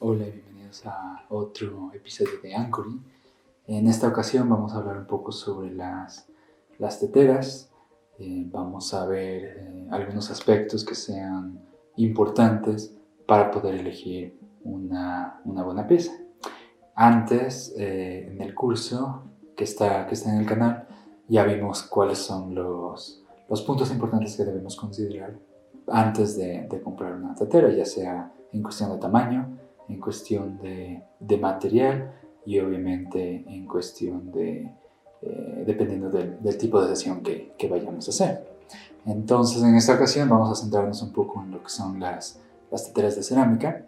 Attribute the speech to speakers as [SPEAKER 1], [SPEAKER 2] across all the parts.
[SPEAKER 1] Hola y bienvenidos a otro episodio de Anchoring. En esta ocasión vamos a hablar un poco sobre las teteras. Vamos a ver algunos aspectos que sean importantes para poder elegir una buena pieza. Antes, en el curso que está en el canal, ya vimos cuáles son los puntos importantes que debemos considerar antes de comprar una tetera, ya sea en cuestión de tamaño, en cuestión de material y obviamente en cuestión dependiendo del tipo de sesión que vayamos a hacer. Entonces, en esta ocasión vamos a centrarnos un poco en lo que son las teteras de cerámica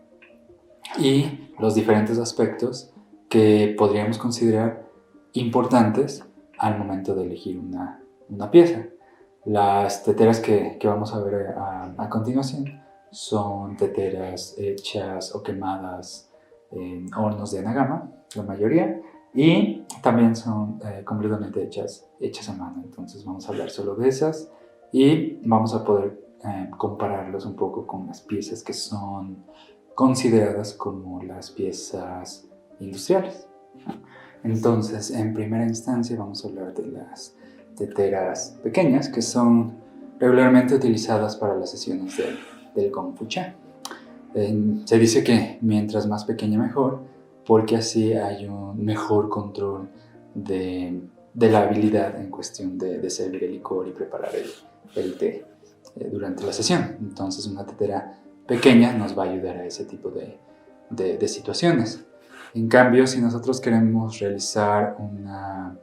[SPEAKER 1] y los diferentes aspectos que podríamos considerar importantes al momento de elegir una pieza. Las teteras que vamos a ver a continuación son teteras hechas o quemadas en hornos de anagama, la mayoría, y también son completamente hechas a mano. Entonces vamos a hablar solo de esas y vamos a poder compararlos un poco con las piezas que son consideradas como las piezas industriales. Entonces, en primera instancia vamos a hablar de las teteras pequeñas, que son regularmente utilizadas para las sesiones del Kung Fu Cha. Se dice que mientras más pequeña mejor, porque así hay un mejor control de la habilidad en cuestión de servir el licor y preparar el té durante la sesión. Entonces una tetera pequeña nos va a ayudar a ese tipo de situaciones. En cambio, si nosotros queremos realizar una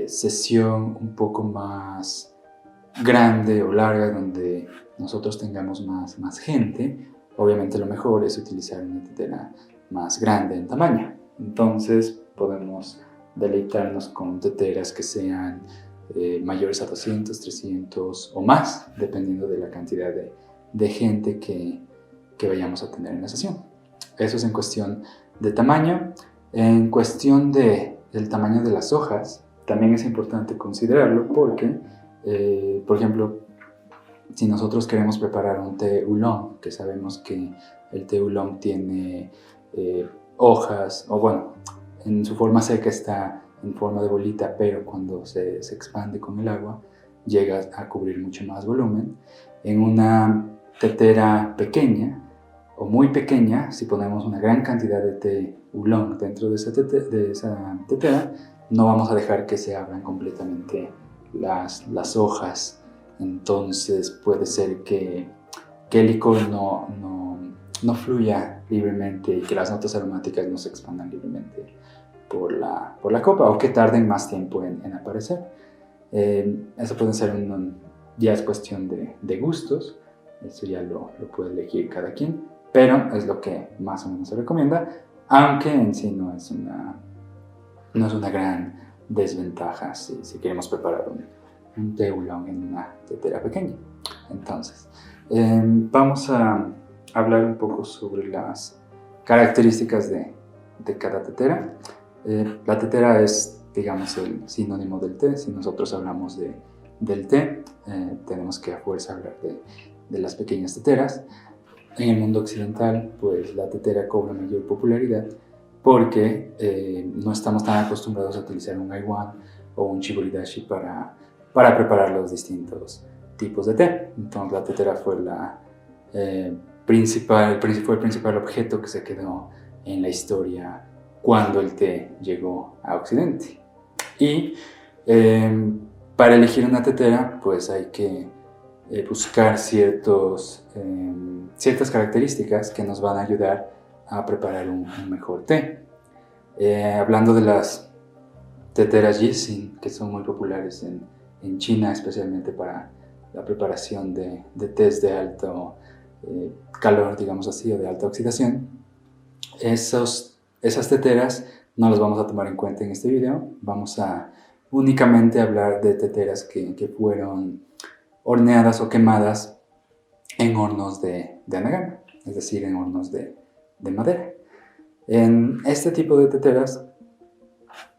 [SPEAKER 1] sesión un poco más grande o larga, donde nosotros tengamos más gente, obviamente lo mejor es utilizar una tetera más grande en tamaño. Entonces podemos deleitarnos con teteras que sean mayores a 200, 300 o más, dependiendo de la cantidad de gente que vayamos a tener en la sesión. Eso es en cuestión de tamaño. En cuestión del tamaño de las hojas, también es importante considerarlo porque, por ejemplo, si nosotros queremos preparar un té oolong, que sabemos que el té oolong tiene hojas, o bueno, en su forma seca está en forma de bolita, pero cuando se expande con el agua llega a cubrir mucho más volumen. En una tetera pequeña o muy pequeña, si ponemos una gran cantidad de té oolong dentro de esa tetera, no vamos a dejar que se abran completamente las hojas. Entonces puede ser que el licor no fluya libremente y que las notas aromáticas no se expandan libremente por la copa, o que tarden más tiempo en aparecer. Eso puede ser ya es cuestión de gustos, eso ya lo puede elegir cada quien, pero es lo que más o menos se recomienda, aunque en sí no es una gran desventaja si queremos preparar un té oolong en una tetera pequeña. Entonces, vamos a hablar un poco sobre las características de cada tetera. La tetera es, digamos, el sinónimo del té. Si nosotros hablamos del té, tenemos que a fuerza hablar de las pequeñas teteras. En el mundo occidental, pues la tetera cobra mayor popularidad porque no estamos tan acostumbrados a utilizar un gaiwan o un shiboridashi para preparar los distintos tipos de té. Entonces la tetera fue el principal objeto que se quedó en la historia cuando el té llegó a Occidente. Y para elegir una tetera, pues hay que buscar ciertas características que nos van a ayudar a preparar un mejor té. Hablando de las teteras Yixing, que son muy populares en China, especialmente para la preparación de tés de alto calor, digamos así, o de alta oxidación. Esas teteras no las vamos a tomar en cuenta en este video. Vamos a únicamente hablar de teteras que fueron horneadas o quemadas en hornos de anagama, es decir, en hornos de madera. En este tipo de teteras,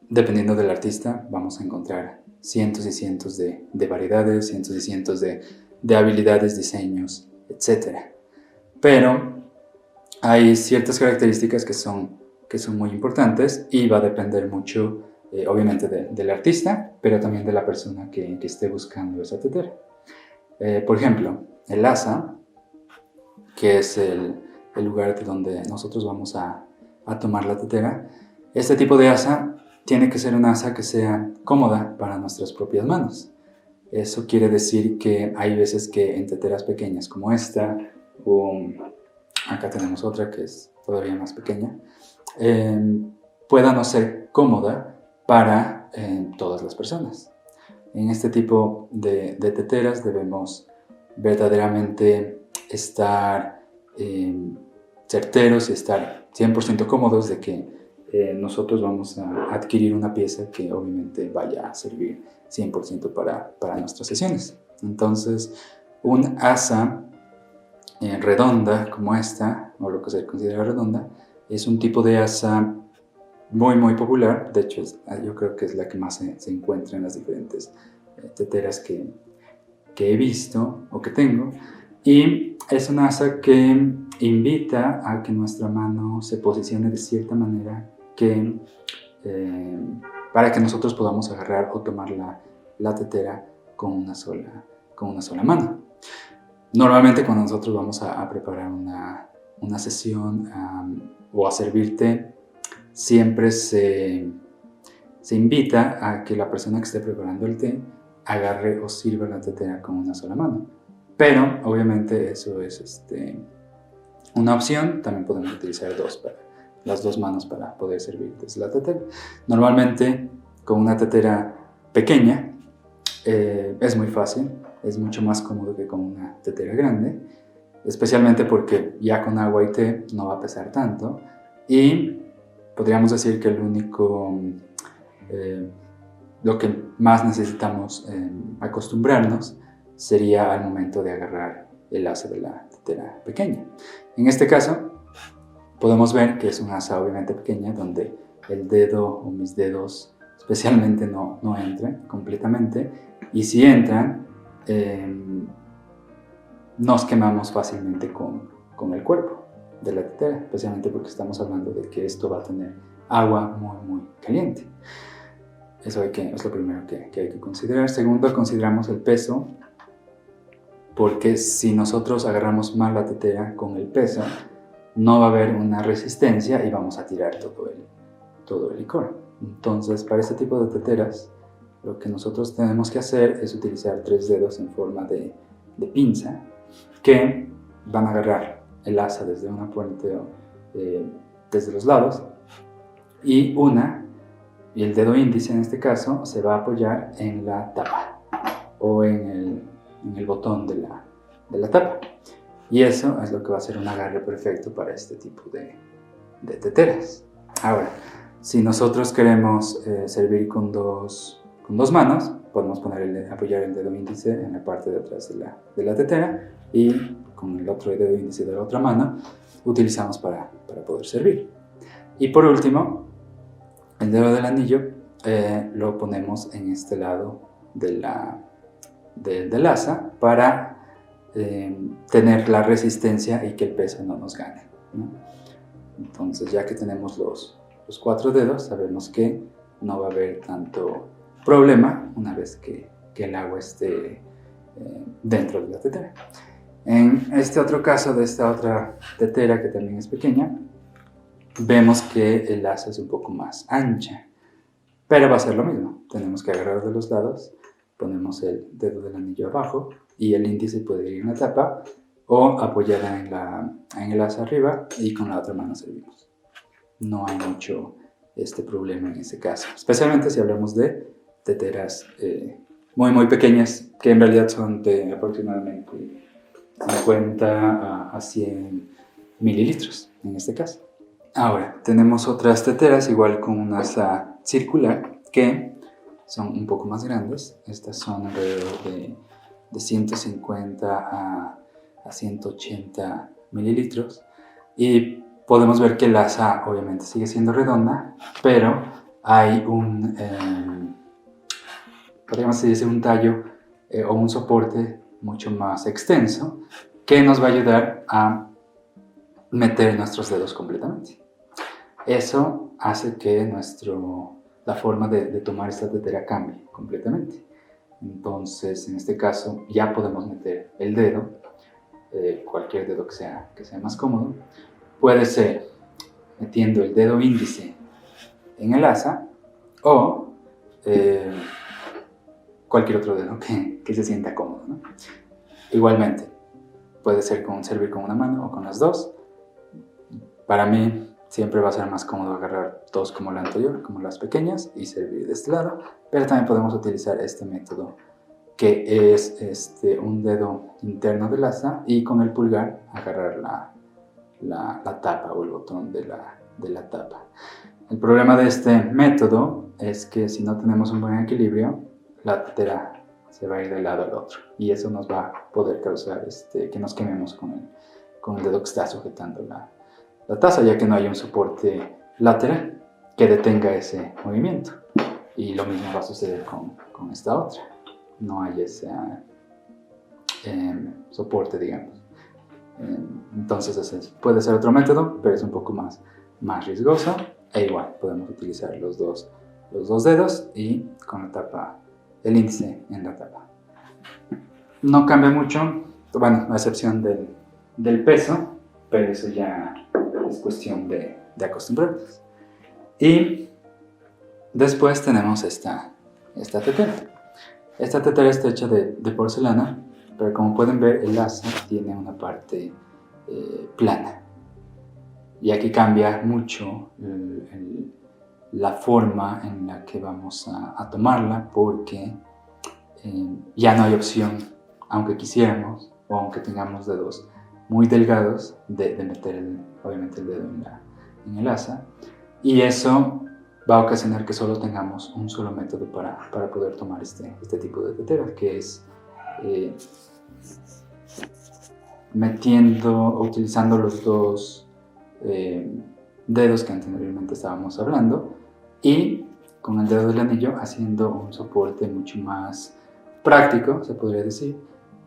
[SPEAKER 1] dependiendo del artista, vamos a encontrar cientos y cientos de variedades, cientos y cientos de habilidades, diseños, etc. Pero hay ciertas características que son muy importantes y va a depender mucho, obviamente, del artista, pero también de la persona que esté buscando esa tetera. Por ejemplo, el asa, que es el lugar de donde nosotros vamos a tomar la tetera, este tipo de asa tiene que ser un asa que sea cómoda para nuestras propias manos. Eso quiere decir que hay veces que en teteras pequeñas como esta, o acá tenemos otra que es todavía más pequeña, pueda no ser cómoda para todas las personas. En este tipo de teteras debemos verdaderamente estar certeros y estar 100% cómodos de que nosotros vamos a adquirir una pieza que obviamente vaya a servir 100% para nuestras sesiones. Entonces, un asa redonda como esta, o lo que se considera redonda, es un tipo de asa muy popular. De hecho, yo creo que es la que más se encuentra en las diferentes teteras que he visto o que tengo. Y es una asa que invita a que nuestra mano se posicione de cierta manera que, para que nosotros podamos agarrar o tomar la tetera con una sola mano. Normalmente cuando nosotros vamos a preparar una sesión o a servir té, siempre se invita a que la persona que esté preparando el té agarre o sirva la tetera con una sola mano. Pero obviamente eso es una opción. También podemos utilizar las dos manos para poder servir desde la tetera. Normalmente con una tetera pequeña es muy fácil, es mucho más cómodo que con una tetera grande, especialmente porque ya con agua y té no va a pesar tanto, y podríamos decir que lo que más necesitamos acostumbrarnos sería al momento de agarrar el asa de la tetera pequeña. En este caso podemos ver que es un asa obviamente pequeña, donde el dedo o mis dedos especialmente no entran completamente, y si entran nos quemamos fácilmente con el cuerpo de la tetera, especialmente porque estamos hablando de que esto va a tener agua muy caliente. Eso es lo primero que hay que considerar. Segundo, consideramos el peso, porque si nosotros agarramos mal la tetera con el peso, no va a haber una resistencia y vamos a tirar todo el licor. Entonces, para este tipo de teteras, lo que nosotros tenemos que hacer es utilizar 3 dedos en forma de pinza, que van a agarrar el asa desde una puente o desde los lados, y el dedo índice en este caso se va a apoyar en la tapa o en el botón de la tapa, y eso es lo que va a ser un agarre perfecto para este tipo de teteras. Ahora, si nosotros queremos servir con dos manos, podemos apoyar el dedo índice en la parte de atrás de la tetera, y con el otro dedo índice de la otra mano utilizamos para poder servir. Y por último, el dedo del anillo lo ponemos en este lado del asa para tener la resistencia y que el peso no nos gane, ¿no? Entonces, ya que tenemos los 4 dedos, sabemos que no va a haber tanto problema una vez que el agua esté dentro de la tetera. En este otro caso de esta otra tetera, que también es pequeña, vemos que el asa es un poco más ancha, pero va a ser lo mismo. Tenemos que agarrar de los lados, ponemos el dedo del anillo abajo y el índice puede ir en la tapa o apoyada en el asa arriba, y con la otra mano servimos. No hay mucho problema en ese caso, especialmente si hablamos de teteras muy pequeñas, que en realidad son de aproximadamente 50 a 100 mililitros en este caso. Ahora, tenemos otras teteras igual con un asa circular que son un poco más grandes. Estas son alrededor de 150 a 180 mililitros, y podemos ver que el asa obviamente sigue siendo redonda, pero hay podríamos decir un tallo o un soporte mucho más extenso, que nos va a ayudar a meter nuestros dedos completamente. Eso hace que la forma de tomar esta tetera cambie completamente. Entonces, en este caso, ya podemos meter el dedo, cualquier dedo que sea más cómodo. Puede ser metiendo el dedo índice en el asa o cualquier otro dedo que se sienta cómodo, ¿no? Igualmente, puede ser servir con una mano o con las dos. Para mí siempre va a ser más cómodo agarrar dos como la anterior, como las pequeñas, y servir de este lado, pero también podemos utilizar este método que es un dedo interno del asa y con el pulgar agarrar la tapa o el botón de la tapa. El problema de este método es que si no tenemos un buen equilibrio, la tetera se va a ir de lado al otro y eso nos va a poder causar que nos quememos con el dedo que está sujetando la taza, ya que no hay un soporte lateral que detenga ese movimiento. Y lo mismo va a suceder con esta otra. No hay ese soporte, digamos. Entonces ese puede ser otro método, pero es un poco más riesgoso. E igual podemos utilizar los dos dedos y con la tapa, el índice en la tapa. No cambia mucho, bueno, a excepción del peso, pero eso ya es cuestión de acostumbrarnos. Y después tenemos esta tetera. Esta tetera está hecha de porcelana, pero como pueden ver, el asa tiene una parte plana. Y aquí cambia mucho la forma en la que vamos a tomarla, porque ya no hay opción, aunque quisiéramos o aunque tengamos dedos muy delgados, de meter obviamente el dedo en el asa, y eso va a ocasionar que solo tengamos un solo método para poder tomar este tipo de tetera, que es utilizando los dos dedos que anteriormente estábamos hablando, y con el dedo del anillo haciendo un soporte mucho más práctico, se podría decir,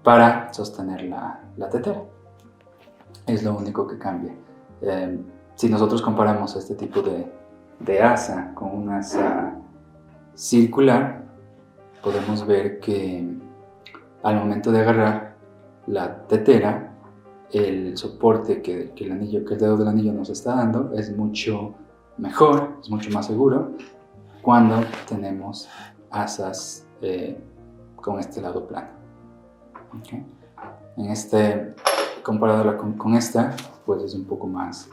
[SPEAKER 1] para sostener la tetera. Es lo único que cambia. Si nosotros comparamos este tipo de asa con una asa circular, podemos ver que al momento de agarrar la tetera, el soporte que el dedo del anillo nos está dando es mucho mejor, es mucho más seguro cuando tenemos asas con este lado plano. ¿Okay? Comparado con esta, pues es un poco más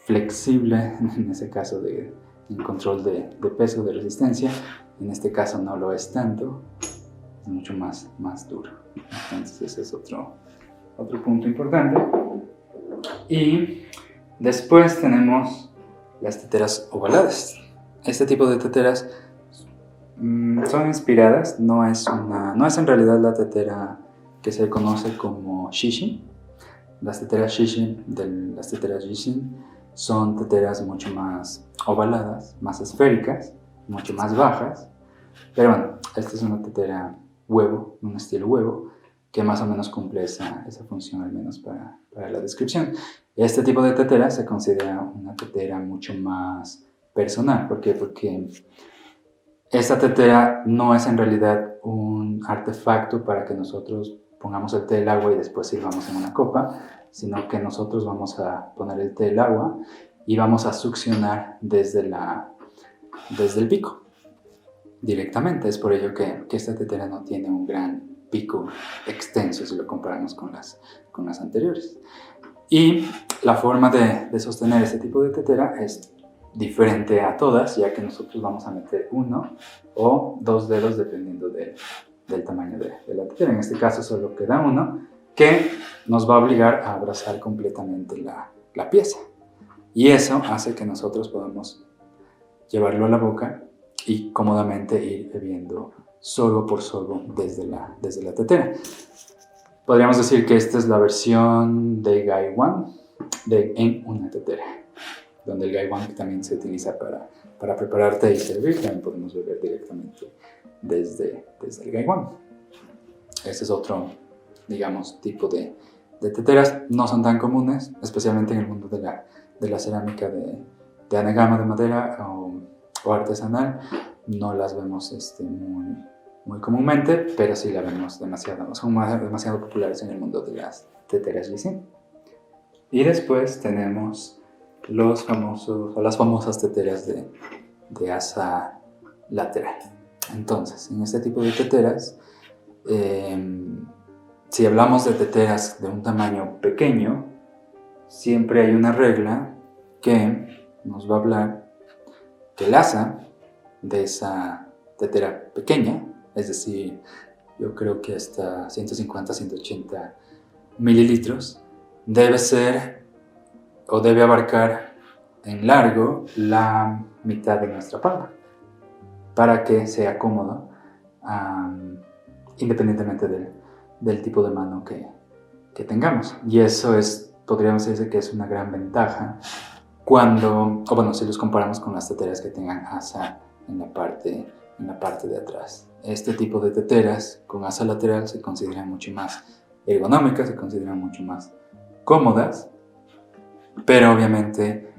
[SPEAKER 1] flexible en ese caso en control de peso, de resistencia. En este caso no lo es tanto, es mucho más duro. Entonces ese es otro punto importante. Y después tenemos las teteras ovaladas. Este tipo de teteras son inspiradas, no es en realidad la tetera que se conoce como Shishin. Las teteras Shishin las teteras Jishin son teteras mucho más ovaladas, más esféricas, mucho más bajas. Pero bueno, esta es una tetera huevo, un estilo huevo, que más o menos cumple esa función, al menos para la descripción. Este tipo de tetera se considera una tetera mucho más personal. ¿Por qué? Porque esta tetera no es en realidad un artefacto para que nosotros pongamos el té del agua y después sirvamos en una copa, sino que nosotros vamos a poner el té del agua y vamos a succionar desde el pico directamente. Es por ello que esta tetera no tiene un gran pico extenso si lo comparamos con las anteriores. Y la forma de sostener este tipo de tetera es diferente a todas, ya que nosotros vamos a meter uno o dos dedos dependiendo del tamaño de la tetera. En este caso solo queda uno, que nos va a obligar a abrazar completamente la pieza. Y eso hace que nosotros podamos llevarlo a la boca y cómodamente ir bebiendo sorbo por sorbo desde la tetera. Podríamos decir que esta es la versión de Gaiwan en una tetera, donde el Gaiwan también se utiliza para preparar té y servir, también podemos beber directamente desde el Gaiwan. Este es otro, digamos, tipo de de teteras no son tan comunes, especialmente en el mundo de la cerámica de anagama de madera o artesanal. No las vemos muy comúnmente, pero sí las vemos demasiado, son demasiado populares en el mundo de las teteras Licin. Y después tenemos las famosas teteras de asa lateral. Entonces, en este tipo de teteras, si hablamos de teteras de un tamaño pequeño, siempre hay una regla que nos va a hablar que el asa de esa tetera pequeña, es decir, yo creo que hasta 150-180 mililitros, debe ser o debe abarcar en largo la mitad de nuestra palma para que sea cómodo, independientemente del tipo de mano que tengamos. Y eso podríamos decir que es una gran ventaja si los comparamos con las teteras que tengan asa en la parte de atrás. Este tipo de teteras con asa lateral se consideran mucho más ergonómicas, se consideran mucho más cómodas, pero obviamente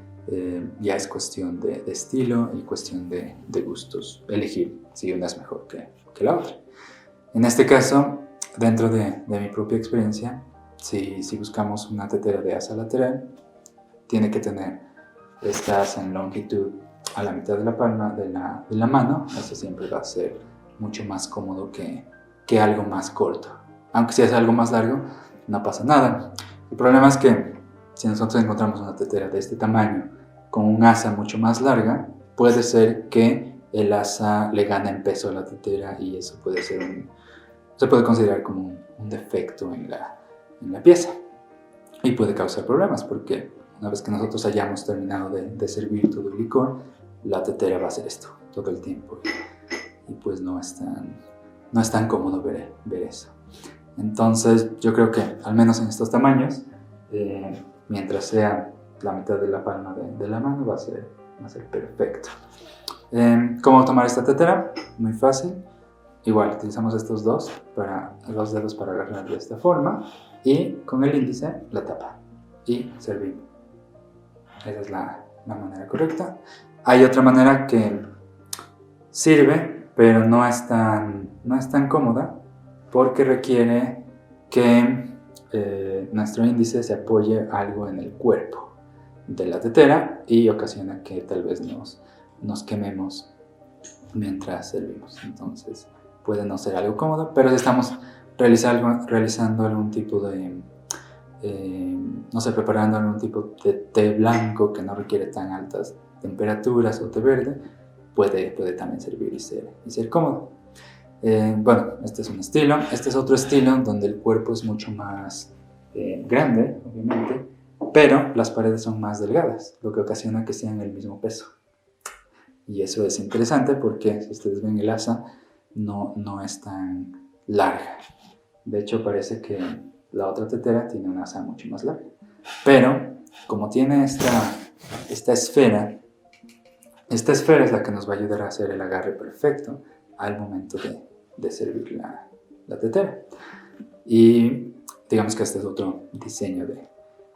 [SPEAKER 1] ya es cuestión de estilo y cuestión de gustos, elegir si una es mejor que la otra. En este caso, dentro de mi propia experiencia, si buscamos una tetera de asa lateral, tiene que tener esta asa en longitud a la mitad de la palma de la mano. Eso siempre va a ser mucho más cómodo que algo más corto. Aunque si es algo más largo, no pasa nada. El problema es que si nosotros encontramos una tetera de este tamaño con un asa mucho más larga, puede ser que el asa le gane en peso a la tetera y eso se puede considerar como un defecto en la pieza y puede causar problemas porque una vez que nosotros hayamos terminado de servir todo el licor, la tetera va a hacer esto todo el tiempo y pues no es tan cómodo ver eso. Entonces yo creo que al menos en estos tamaños, mientras sea la mitad de la palma de la mano, va a ser perfecto. ¿Cómo tomar esta tetera? Muy fácil. Igual utilizamos estos dos dedos para agarrar de esta forma y con el índice la tapa y servimos. Esa es la manera correcta. Hay otra manera que sirve, pero no es tan cómoda porque requiere que nuestro índice se apoye algo en el cuerpo de la tetera y ocasiona que tal vez nos quememos mientras servimos. Entonces puede no ser algo cómodo, pero si estamos realizando algún tipo de preparando algún tipo de té blanco que no requiere tan altas temperaturas o té verde, puede también servir y ser cómodo. Este es un estilo. Este es otro estilo donde el cuerpo es mucho más grande, obviamente, pero las paredes son más delgadas, lo que ocasiona que sean el mismo peso. Y eso es interesante porque, si ustedes ven, el asa no es tan larga. De hecho, parece que la otra tetera tiene una asa mucho más larga. Pero, como tiene esta esfera es la que nos va a ayudar a hacer el agarre perfecto al momento de servir la tetera. Y digamos que este es otro diseño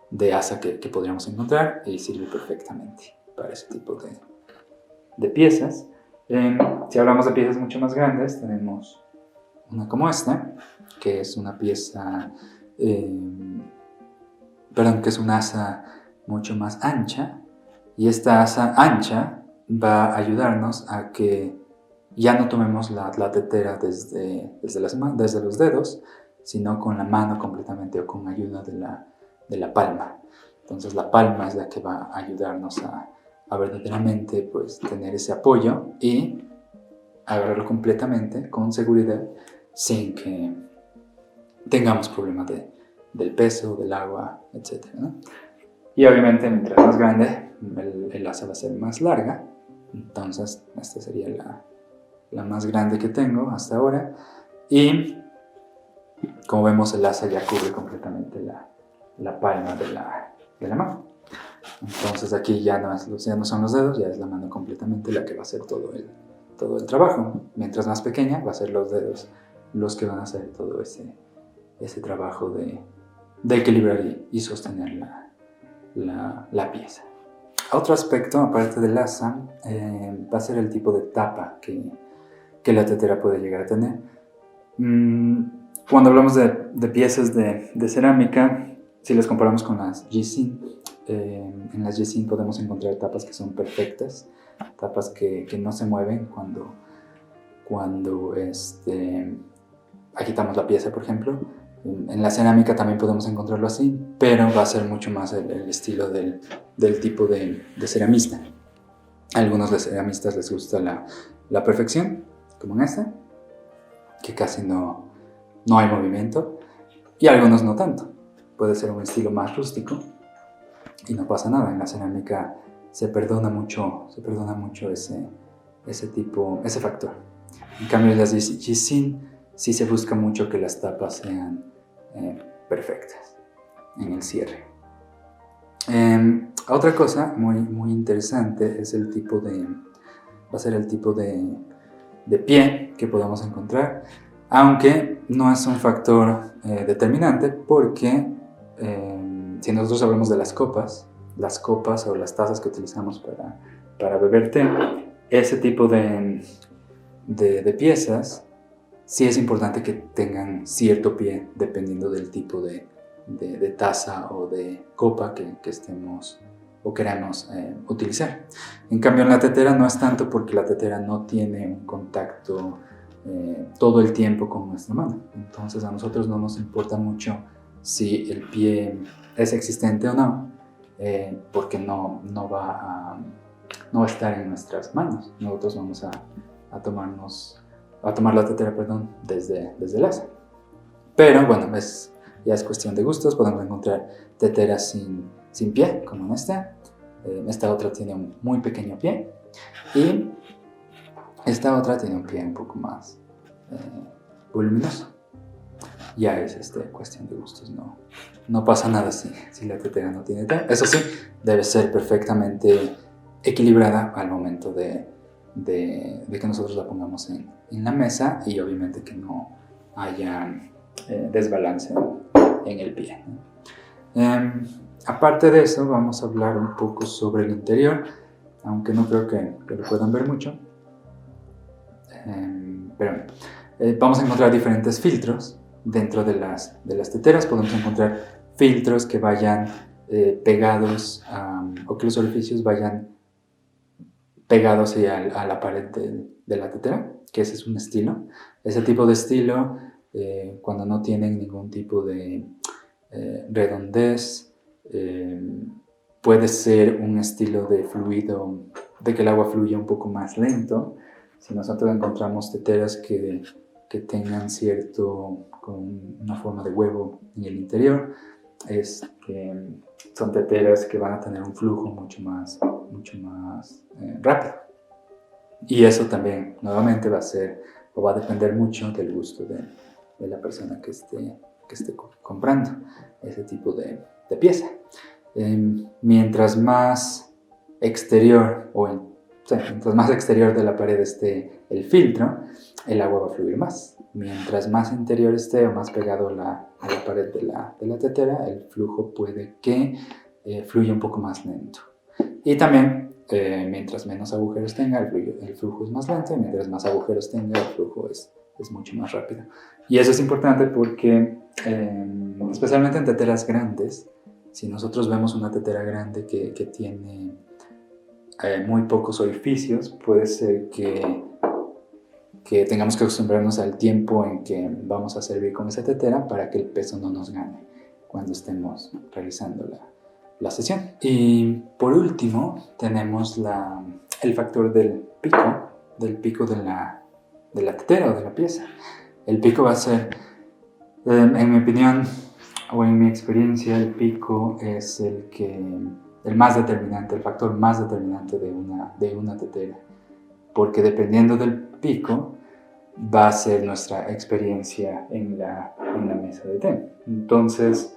[SPEAKER 1] de asa que podríamos encontrar y sirve perfectamente para ese tipo de piezas. Si hablamos de piezas mucho más grandes, tenemos una como esta, que es una pieza, que es una asa mucho más ancha, y esta asa ancha va a ayudarnos a que ya no tomemos la tetera desde los dedos, sino con la mano completamente o con ayuda de la palma. Entonces la palma es la que va a ayudarnos a verdaderamente pues, tener ese apoyo y agarrarlo completamente con seguridad sin que tengamos problemas del peso, del agua, etc., ¿no? Y obviamente mientras más grande el asa va a ser más larga. Entonces esta sería la más grande que tengo hasta ahora y como vemos el asa ya cubre completamente la palma de la mano. Entonces aquí ya no son los dedos, ya es la mano completamente la que va a hacer todo el trabajo. Mientras más pequeña va a ser los dedos los que van a hacer todo ese trabajo de equilibrar y sostener la pieza. Otro aspecto, aparte del asa, va a ser el tipo de tapa que la tetera puede llegar a tener. Cuando hablamos de piezas de cerámica, si las comparamos con las Gisin, en las Gisin podemos encontrar tapas que son perfectas, tapas que no se mueven cuando agitamos la pieza, por ejemplo. En la cerámica también podemos encontrarlo así, pero va a ser mucho más el estilo del tipo de ceramista. A algunos de ceramistas les gusta la perfección, como en esta, que casi no hay movimiento, y a algunos no tanto. Puede ser un estilo más rústico y no pasa nada. En la cerámica se perdona mucho ese factor. En cambio, en las Gisin sí se busca mucho que las tapas sean perfectas en el cierre. Otra cosa muy interesante es va a ser el tipo de pie que podamos encontrar, aunque no es un factor determinante, porque si nosotros hablamos de las copas o las tazas que utilizamos para beber té, ese tipo de piezas sí es importante que tengan cierto pie dependiendo del tipo de taza o de copa que estemos o queramos utilizar. En cambio, en la tetera no es tanto, porque la tetera no tiene un contacto todo el tiempo con nuestra mano. Entonces a nosotros no nos importa mucho si el pie es existente o no, porque no va a estar en nuestras manos. Nosotros vamos a tomar la tetera, desde el asa. Pero bueno, ya es cuestión de gustos. Podemos encontrar teteras sin pie, como en esta. Esta otra tiene un muy pequeño pie, y esta otra tiene un pie un poco más voluminoso. Ya es cuestión de gustos, no pasa nada si la tetera no tiene pie. Eso sí, debe ser perfectamente equilibrada al momento de que nosotros la pongamos en la mesa, y obviamente que no haya desbalance en el pie. Aparte de eso, vamos a hablar un poco sobre el interior, aunque no creo que lo puedan ver mucho. Pero vamos a encontrar diferentes filtros dentro de las teteras. Podemos encontrar filtros que vayan pegados o que los orificios vayan pegados a la pared de la tetera, que ese es un estilo. Ese tipo de estilo, cuando no tienen ningún tipo de redondez, puede ser un estilo de fluido, de que el agua fluya un poco más lento. Si nosotros encontramos teteras que tengan con una forma de huevo en el interior, son teteras que van a tener un flujo mucho más rápido. Y eso también, nuevamente, va a depender mucho del gusto de la persona que esté comprando ese tipo de pieza. Mientras más exterior de la pared esté el filtro, el agua va a fluir más. Mientras más interior esté o más pegado a la pared de la tetera, el flujo puede que fluya un poco más lento. Y también, mientras menos agujeros tenga, el flujo es más lento, y mientras más agujeros tenga, el flujo es mucho más rápido. Y eso es importante porque, especialmente en teteras grandes, si nosotros vemos una tetera grande que tiene muy pocos orificios, puede ser que tengamos que acostumbrarnos al tiempo en que vamos a servir con esa tetera, para que el peso no nos gane cuando estemos realizando la sesión. Y por último tenemos el factor del pico de la tetera o de la pieza. El pico va a ser, en mi opinión o en mi experiencia, el pico es el factor más determinante de una tetera, porque dependiendo del pico va a ser nuestra experiencia en la mesa de té. Entonces,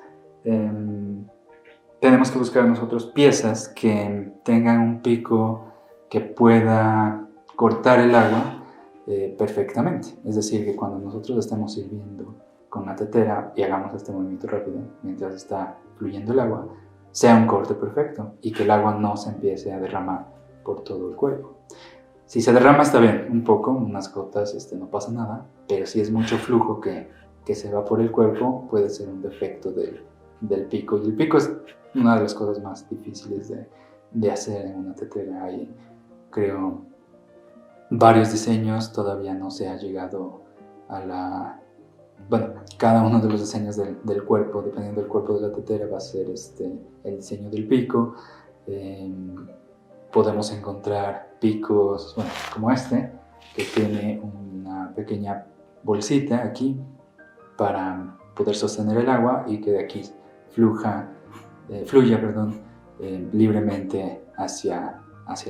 [SPEAKER 1] tenemos que buscar nosotros piezas que tengan un pico que pueda cortar el agua perfectamente. Es decir, que cuando nosotros estamos sirviendo con la tetera y hagamos este movimiento rápido mientras está fluyendo el agua, sea un corte perfecto y que el agua no se empiece a derramar por todo el cuerpo. Si se derrama está bien, un poco, unas gotas, no pasa nada, pero si es mucho flujo que se va por el cuerpo, puede ser un defecto del pico. Y el pico es una de las cosas más difíciles de hacer en una tetera. Hay, creo, varios diseños, todavía no se ha llegado a la... Bueno, cada uno de los diseños del cuerpo, dependiendo del cuerpo de la tetera, va a ser el diseño del pico. Podemos encontrar picos, bueno, como que tiene una pequeña bolsita aquí para poder sostener el agua y que de aquí fluya libremente hacia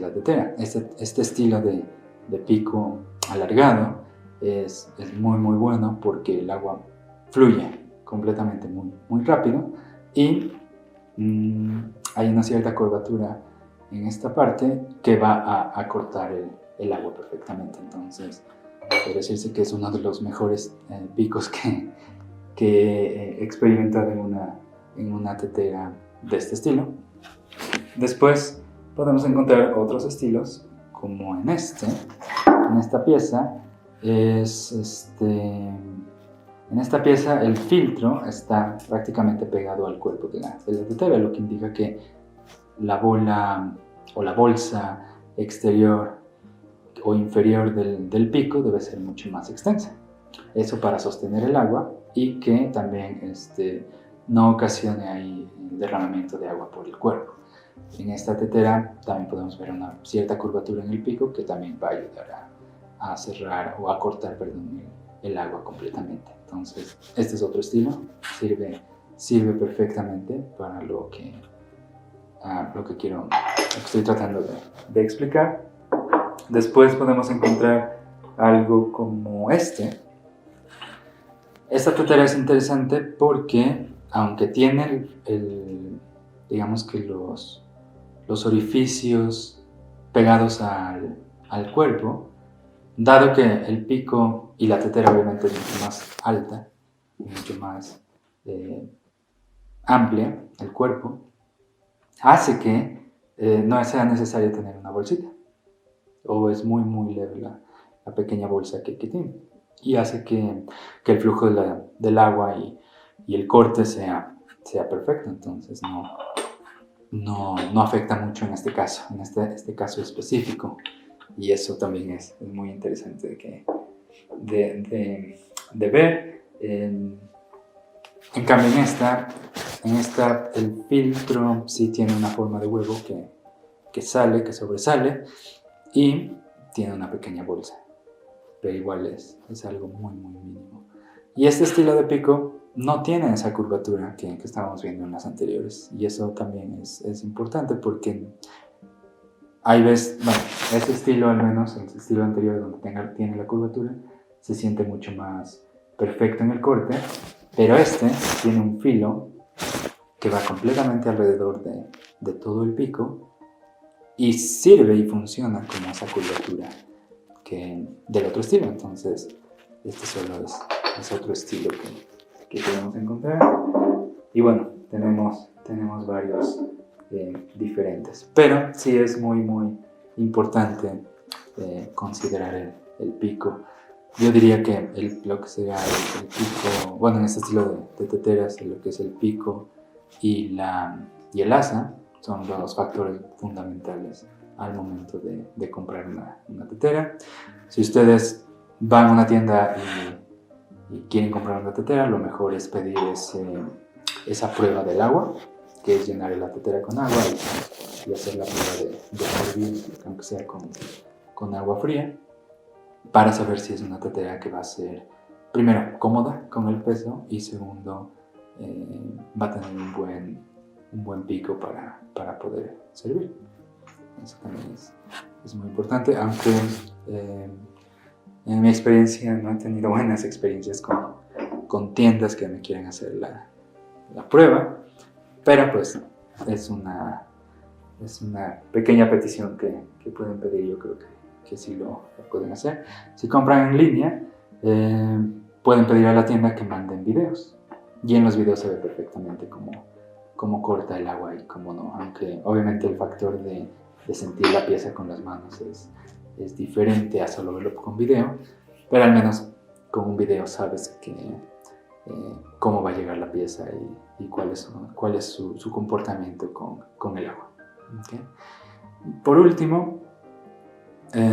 [SPEAKER 1] la tetera. Este estilo de pico alargado es muy muy porque el agua fluye completamente muy rápido y hay una cierta curvatura en esta parte que va a cortar el agua perfectamente. Entonces podría decirse que es uno de los mejores picos que he experimentado en una tetera de este estilo. Después podemos encontrar otros estilos como en esta pieza. En esta pieza el filtro está prácticamente pegado al cuerpo de la tetera, lo que indica que la bola o la bolsa exterior o inferior del pico debe ser mucho más extensa. Eso para sostener el agua y que también no ocasione ahí el derramamiento de agua por el cuerpo. En esta tetera también podemos ver una cierta curvatura en el pico que también va a ayudar a cerrar o a cortar, el agua completamente. Entonces, este es otro estilo, sirve perfectamente para lo que estoy tratando de explicar. Después podemos encontrar algo como Esta tetera es interesante porque, aunque tiene digamos que los orificios pegados al cuerpo, dado que el pico y la tetera obviamente es mucho más alta, mucho más amplia el cuerpo, hace que no sea necesario tener una bolsita, o es muy leve la pequeña bolsa que tiene, y hace que el flujo del agua y el corte sea perfecto. Entonces no afecta mucho en este caso, en este caso específico, y eso también es muy interesante de ver. En cambio en esta el filtro sí tiene una forma de huevo que sobresale y tiene una pequeña bolsa, pero igual es algo muy mínimo. Y este estilo de pico no tiene esa curvatura que estábamos viendo en las anteriores, y eso también es importante porque hay veces, bueno, este estilo al menos, el estilo anterior donde tiene la curvatura, se siente mucho más perfecto en el corte, pero tiene un filo que va completamente alrededor de todo el pico y sirve y funciona como esa curvatura del otro estilo. Entonces solo es otro estilo que podemos encontrar, y bueno, tenemos varios diferentes, pero sí es muy importante considerar el pico. Yo diría que lo que sería el pico, bueno, en este estilo de teteras, lo que es el pico y el asa son los factores fundamentales al momento de comprar una tetera. Si ustedes van a una tienda y quieren comprar una tetera, lo mejor es pedir esa prueba del agua, que es llenar la tetera con agua y hacer la prueba de hervir, aunque sea con agua fría, para saber si es una tetera que va a ser, primero, cómoda con el peso, y segundo, va a tener un buen pico para poder servir. Eso también es muy importante, aunque en mi experiencia no he tenido buenas experiencias con tiendas que me quieren hacer la prueba, pero pues es una pequeña petición que pueden pedir. Yo creo que sí lo pueden hacer. Si compran en línea, pueden pedir a la tienda que manden videos. Y en los videos se ve perfectamente cómo corta el agua y cómo no. Aunque obviamente el factor de sentir la pieza con las manos es diferente a solo verlo con video. Pero al menos con un video sabes cómo va a llegar la pieza y cuál es su comportamiento con el agua. ¿Okay? Por último,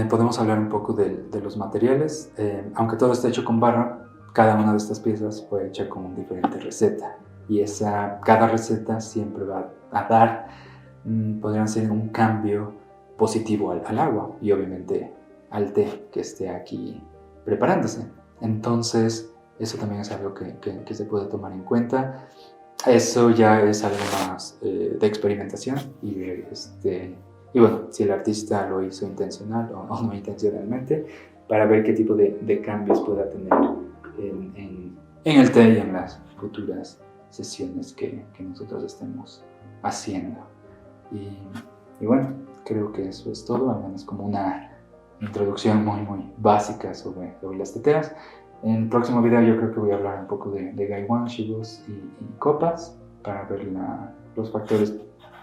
[SPEAKER 1] podemos hablar un poco de los materiales. Aunque todo está hecho con barro, cada una de estas piezas fue hecha con una diferente receta. Y cada receta siempre va a dar, podrían ser un cambio positivo al agua y obviamente al té que esté aquí preparándose. Entonces, eso también es algo que se puede tomar en cuenta. Eso ya es algo más de experimentación y bueno, si el artista lo hizo intencional o no intencionalmente, para ver qué tipo de cambios pueda tener en el té y en las futuras sesiones que nosotros estemos haciendo. Y bueno, creo que eso es todo, al menos como una introducción muy básica sobre las teteras. En el próximo video yo creo que voy a hablar un poco de gaiwan, shibos y copas para ver los factores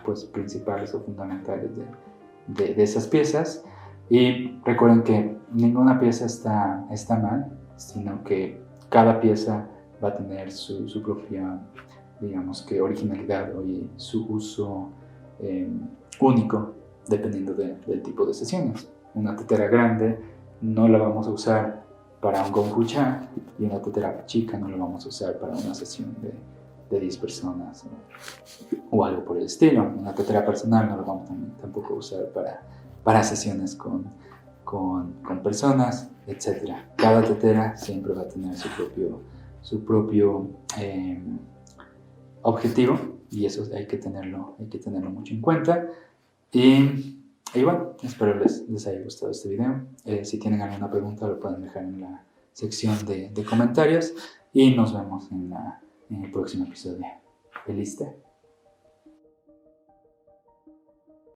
[SPEAKER 1] pues, principales o fundamentales de esas piezas. Y recuerden que ninguna pieza está mal, sino que cada pieza va a tener su propia, digamos que originalidad y su uso único dependiendo del tipo de sesiones. Una tetera grande no la vamos a usar para un gongfu cha y una tetera chica no la vamos a usar para una sesión de 10 personas o algo por el estilo. Una tetera personal no la vamos tampoco a usar para sesiones con personas, etc. Cada tetera siempre va a tener su propio objetivo y eso hay que tenerlo mucho en cuenta. Y bueno, espero les haya gustado este video. Si tienen alguna pregunta lo pueden dejar en la sección de comentarios y nos vemos en el próximo episodio. ¿Feliz té?